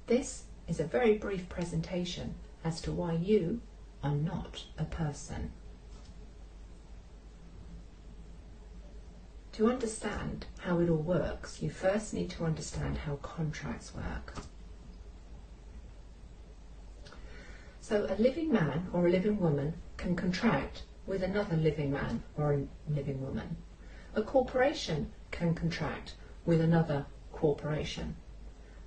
This is a very brief presentation as to why you are not a person. To understand how it all works, you first need to understand how contracts work. So a living man or a living woman can contract with another living man or a living woman. A corporation can contract with another corporation.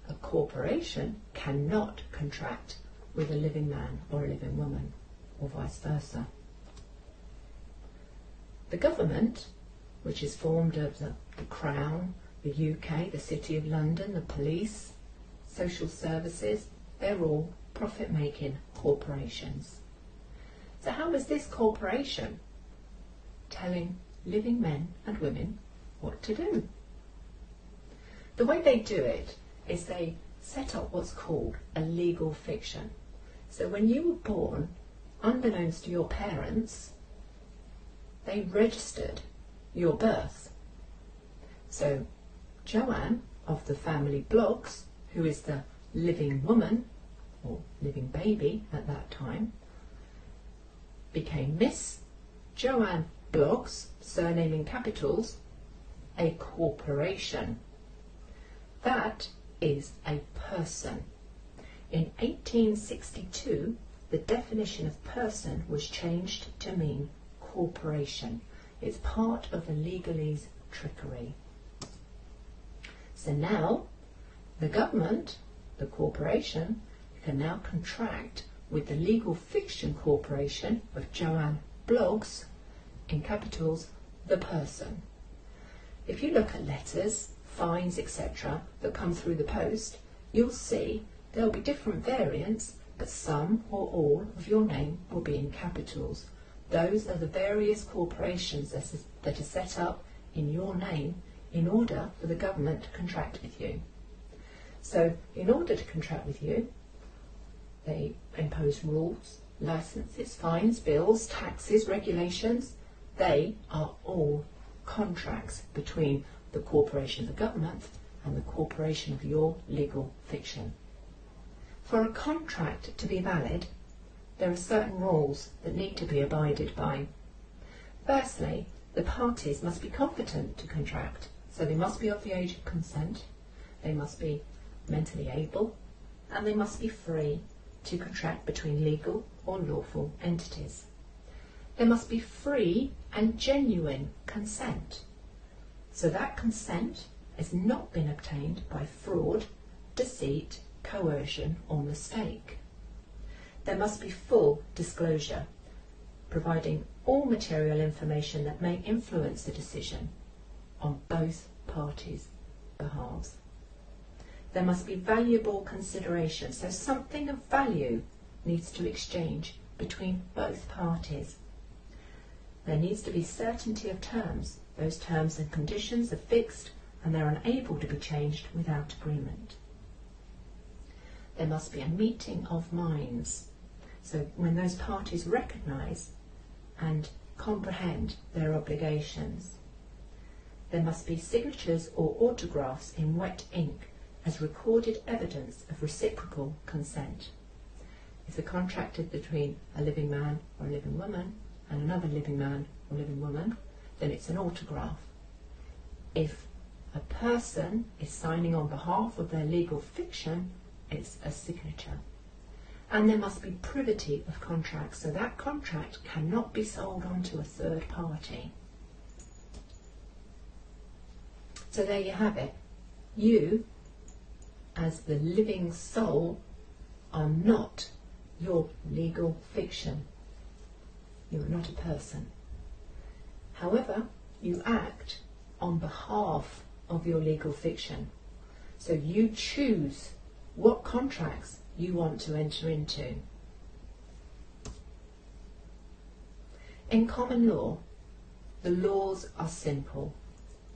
A corporation cannot contract with a living man or a living woman, or vice versa. The government, which is formed of the Crown, the UK, the City of London, the police, social services, they're all profit-making corporations. So how is this corporation telling living men and women what to do? The way they do it is they set up what's called a legal fiction. So when you were born, unbeknownst to your parents, they registered your birth. So Joanne of the family Bloggs, who is the living woman or living baby at that time, became Miss Joanne Bloggs, surname in capitals, a corporation. That is a person. In 1862, the definition of person was changed to mean corporation. It's part of the legalese trickery. So now, the government, the corporation, can now contract with the legal fiction corporation of Joanne Bloggs, in capitals, the person. If you look at letters, fines, etc. that come through the post, you'll see there'll be different variants, but some or all of your name will be in capitals. Those are the various corporations that are set up in your name in order for the government to contract with you. So in order to contract with you, they impose rules, licenses, fines, bills, taxes, regulations. They are all contracts between the corporation of the government and the corporation of your legal fiction. For a contract to be valid, there are certain rules that need to be abided by. Firstly, the parties must be competent to contract, so they must be of the age of consent, they must be mentally able, and they must be free to contract between legal or lawful entities. There must be free and genuine consent. So that consent has not been obtained by fraud, deceit, coercion or mistake. There must be full disclosure, providing all material information that may influence the decision on both parties' behalves. There must be valuable consideration, so something of value needs to exchange between both parties. There needs to be certainty of terms. Those terms and conditions are fixed and they're unable to be changed without agreement. There must be a meeting of minds. So when those parties recognise and comprehend their obligations. There must be signatures or autographs in wet ink as recorded evidence of reciprocal consent. If the contract is between a living man or a living woman and another living man or living woman, then it's an autograph. If a person is signing on behalf of their legal fiction, it's a signature. And there must be privity of contract, so that contract cannot be sold on to a third party. So there you have it. You, as the living soul, are not your legal fiction. You are not a person. However, you act on behalf of your legal fiction. So you choose what contracts you want to enter into. In common law, the laws are simple.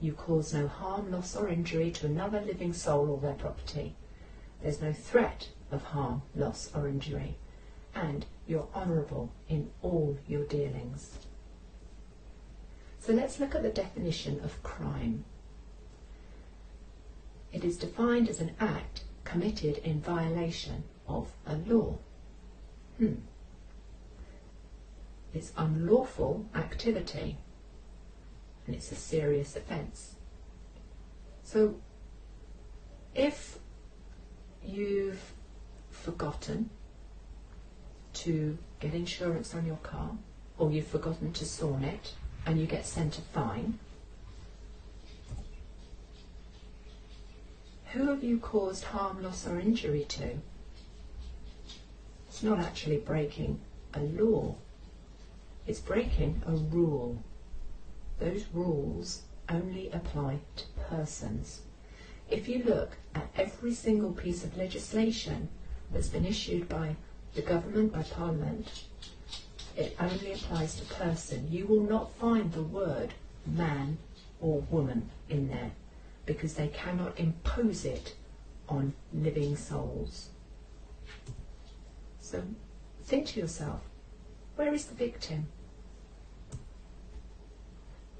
You cause no harm, loss or injury to another living soul or their property. There's no threat of harm, loss or injury, and you're honourable in all your dealings. So let's look at the definition of crime. It is defined as an act committed in violation of a law. It's unlawful activity, and it's a serious offence. So if you've forgotten to get insurance on your car, or you've forgotten to sawn it and you get sent a fine, who have you caused harm, loss or injury to? It's not actually breaking a law, it's breaking a rule. Those rules only apply to persons. If you look at every single piece of legislation that's been issued by the government, by Parliament, it only applies to person. You will not find the word man or woman in there, because they cannot impose it on living souls. So think to yourself, where is the victim?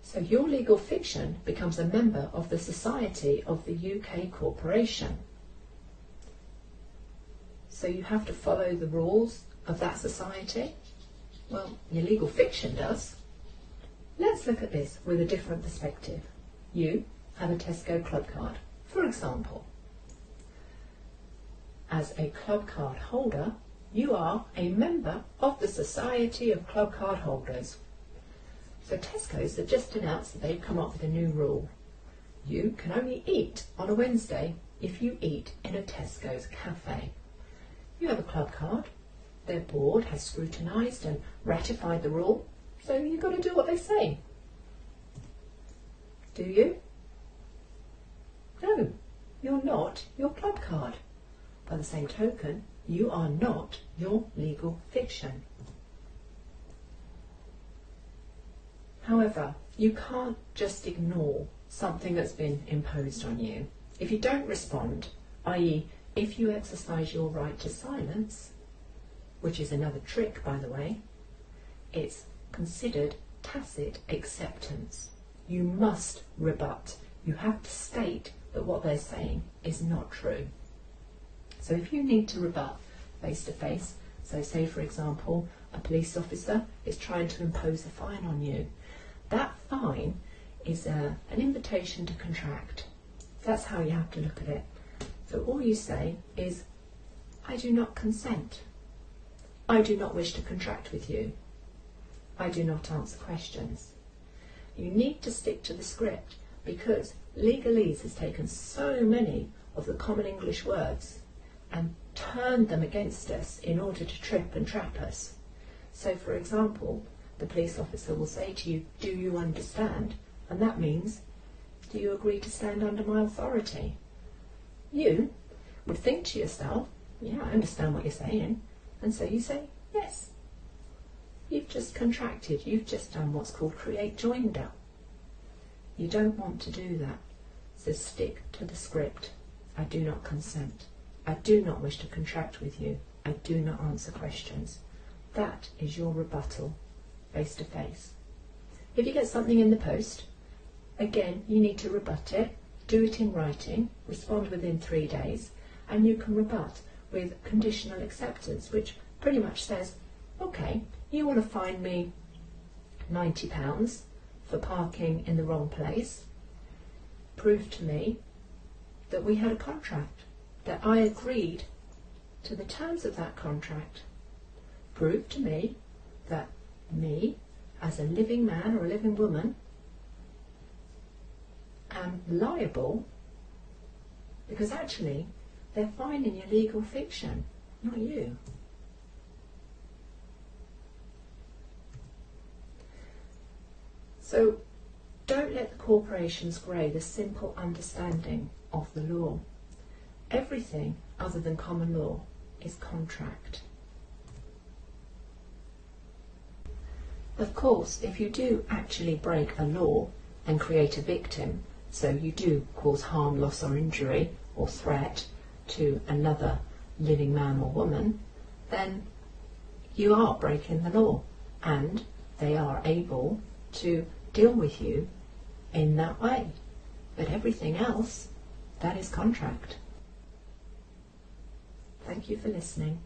So your legal fiction becomes a member of the Society of the UK Corporation. So you have to follow the rules of that society. Well, your legal fiction does. Let's look at this with a different perspective. You have a Tesco club card, for example. As a club card holder, you are a member of the Society of Club Card Holders. So Tesco's have just announced that they've come up with a new rule. You can only eat on a Wednesday if you eat in a Tesco's cafe. You have a club card, their board has scrutinised and ratified the rule, so you've got to do what they say. Do you? No, you're not your club card. By the same token, you are not your legal fiction. However, you can't just ignore something that's been imposed on you. If you don't respond, i.e. if you exercise your right to silence, which is another trick, by the way, it's considered tacit acceptance. You must rebut. You have to state that what they're saying is not true. So if you need to rebut face to face, so say for example a police officer is trying to impose a fine on you, that fine is an invitation to contract. That's how you have to look at it. So all you say is, I do not consent. I do not wish to contract with you. I do not answer questions. You need to stick to the script, because legalese has taken so many of the common English words and turned them against us in order to trip and trap us. So for example, the police officer will say to you, do you understand? And that means, do you agree to stand under my authority? You would think to yourself, yeah, I understand what you're saying. And so you say, yes. You've just contracted. You've just done what's called create joinder. You don't want to do that. So stick to the script. I do not consent. I do not wish to contract with you. I do not answer questions. That is your rebuttal, face to face. If you get something in the post, again, you need to rebut it, do it in writing, respond within 3 days, and you can rebut with conditional acceptance, which pretty much says, okay, you want to fine me £90 for parking in the wrong place. Prove to me that we had a contract, that I agreed to the terms of that contract. Prove to me that me, as a living man or a living woman, am liable, because actually they're fining your legal fiction, not you. So don't let the corporations grey the simple understanding of the law. Everything other than common law is contract. Of course, if you do actually break a law and create a victim, so you do cause harm, loss or injury or threat to another living man or woman, then you are breaking the law, and they are able to deal with you in that way. But everything else, that is contract. Thank you for listening.